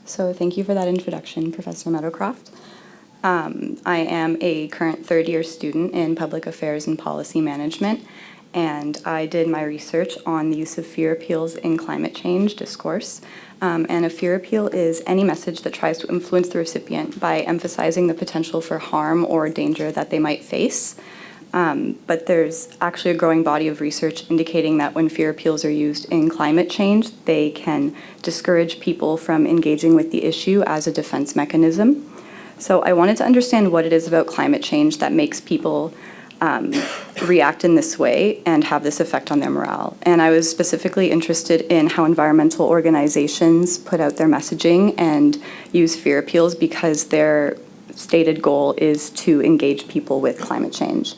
So thank you for that introduction, Professor Meadowcroft. I am a current third-year student in Public Affairs and Policy Management, and I did my research on the use of fear appeals in climate change discourse. And a fear appeal is any message that tries to influence the recipient by emphasizing the potential for harm or danger that they might face. But there's actually a growing body of research indicating that when fear appeals are used in climate change, they can discourage people from engaging with the issue as a defense mechanism. So I wanted to understand what it is about climate change that makes people react in this way and have this effect on their morale. And I was specifically interested in how environmental organizations put out their messaging and use fear appeals because their stated goal is to engage people with climate change.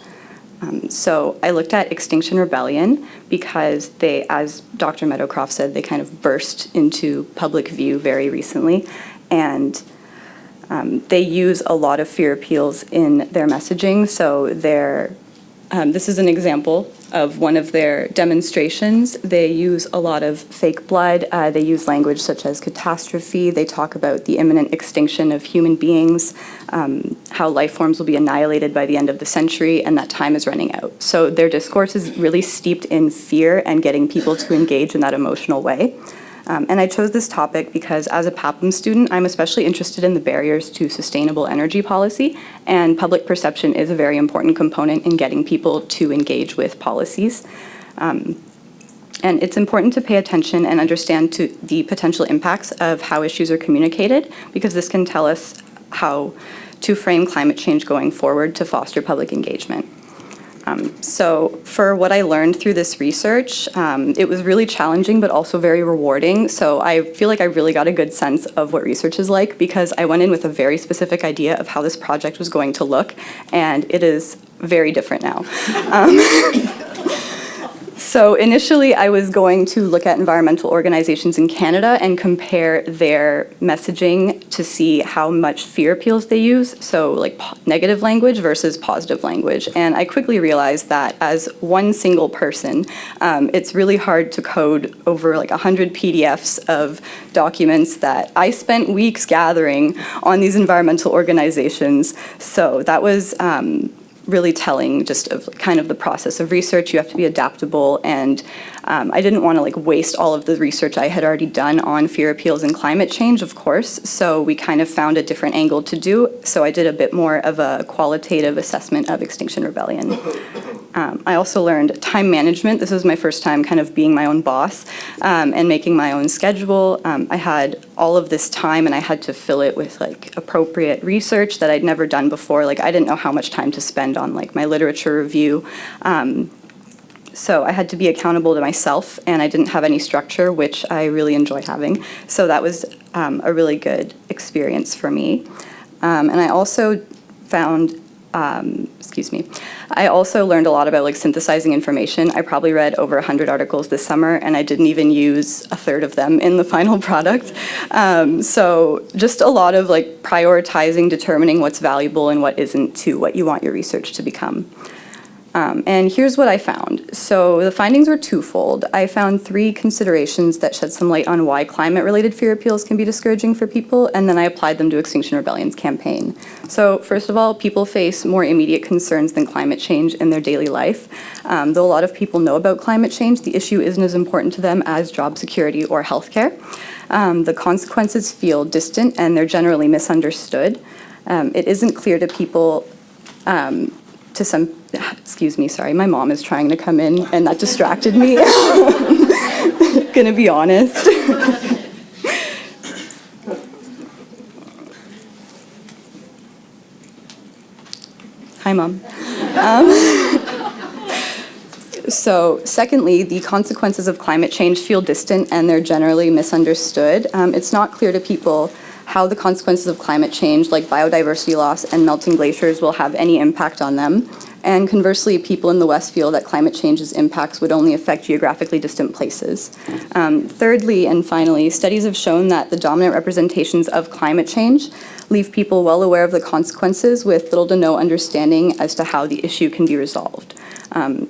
So I looked at Extinction Rebellion because they, as Dr. Meadowcroft said, they kind of burst into public view very recently. And they use a lot of fear appeals in their messaging. So this is an example of one of their demonstrations. They use a lot of fake blood. They use language such as catastrophe. They talk about the imminent extinction of human beings, how life forms will be annihilated by the end of the century, and that time is running out. So their discourse is really steeped in fear and getting people to engage in that emotional way. And I chose this topic because as a PAPM student, I'm especially interested in the barriers to sustainable energy policy, and public perception is a very important component in getting people to engage with policies. And it's important to pay attention and understand to the potential impacts of how issues are communicated, because this can tell us how to frame climate change going forward to foster public engagement. So for what I learned through this research, it was really challenging but also very rewarding. So I feel like I really got a good sense of what research is like because I went in with a very specific idea of how this project was going to look, and it is very different now. So initially I was going to look at environmental organizations in Canada and compare their messaging to see how much fear appeals they use, so like negative language versus positive language. And I quickly realized that as one single person, it's really hard to code over like 100 PDFs of documents that I spent weeks gathering on these environmental organizations. So that was really telling just of kind of the process of research. You have to be adaptable, and I didn't want to like waste all of the research I had already done on fear appeals and climate change, of course, so we kind of found a different angle to do. So I did a bit more of a qualitative assessment of Extinction Rebellion. I also learned time management. This was my first time kind of being my own boss and making my own schedule. I had all of this time and I had to fill it with like appropriate research that I'd never done before. Like I didn't know how much time to spend on like my literature review. So I had to be accountable to myself, and I didn't have any structure, which I really enjoy having. So that was a really good experience for me. And I also found I also learned a lot about like synthesizing information. I probably read over 100 articles this summer, and I didn't even use a third of them in the final product. So just a lot of like prioritizing, determining what's valuable and what isn't to what you want your research to become. And here's what I found. So the findings were twofold. I found 3 considerations that shed some light on why climate-related fear appeals can be discouraging for people, and then I applied them to Extinction Rebellion's campaign. So first of all, people face more immediate concerns than climate change in their daily life. Though a lot of people know about climate change, the issue isn't as important to them as job security or healthcare. The consequences feel distant, and they're generally misunderstood. It isn't clear to people excuse me, sorry, my mom is trying to come in and that distracted me. Gonna be honest. Hi, Mom. So secondly, the consequences of climate change feel distant and they're generally misunderstood. It's not clear to people how the consequences of climate change, like biodiversity loss and melting glaciers, will have any impact on them. And conversely, people in the West feel that climate change's impacts would only affect geographically distant places. Thirdly, and finally, studies have shown that the dominant representations of climate change leave people well aware of the consequences with little to no understanding as to how the issue can be resolved.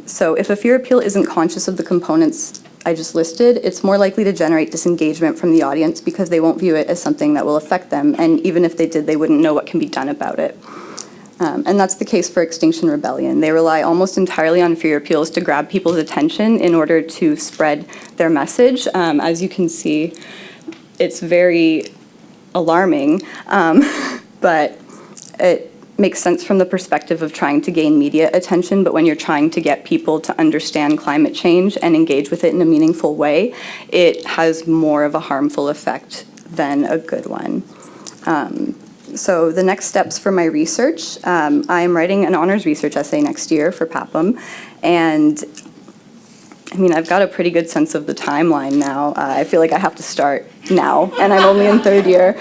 So if a fear appeal isn't conscious of the components I just listed, it's more likely to generate disengagement from the audience because they won't view it as something that will affect them, and even if they did, they wouldn't know what can be done about it. And that's the case for Extinction Rebellion. They rely almost entirely on fear appeals to grab people's attention in order to spread their message. As you can see, it's very alarming, but it makes sense from the perspective of trying to gain media attention, but when you're trying to get people to understand climate change and engage with it in a meaningful way, it has more of a harmful effect than a good one. So the next steps for my research, I am writing an honors research essay next year for PAPM, and I mean, I've got a pretty good sense of the timeline now. I feel like I have to start now, and I'm only in third year.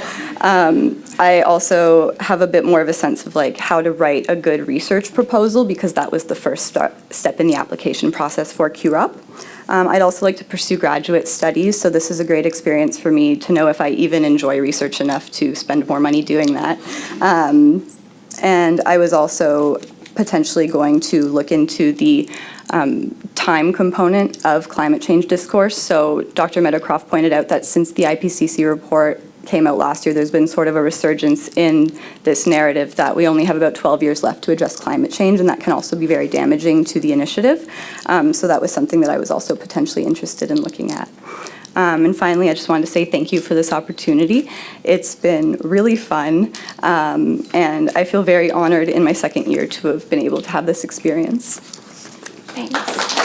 I also have a bit more of a sense of like how to write a good research proposal, because that was the first step in the application process for CUROP. I'd also like to pursue graduate studies, so this is a great experience for me to know if I even enjoy research enough to spend more money doing that. And I was also potentially going to look into the time component of climate change discourse. So Dr. Meadowcroft pointed out that since the IPCC report came out last year, there's been sort of a resurgence in this narrative that we only have about 12 years left to address climate change, and that can also be very damaging to the initiative. So that was something that I was also potentially interested in looking at. And finally, I just wanted to say thank you for this opportunity. It's been really fun, and I feel very honored in my second year to have been able to have this experience. Thanks.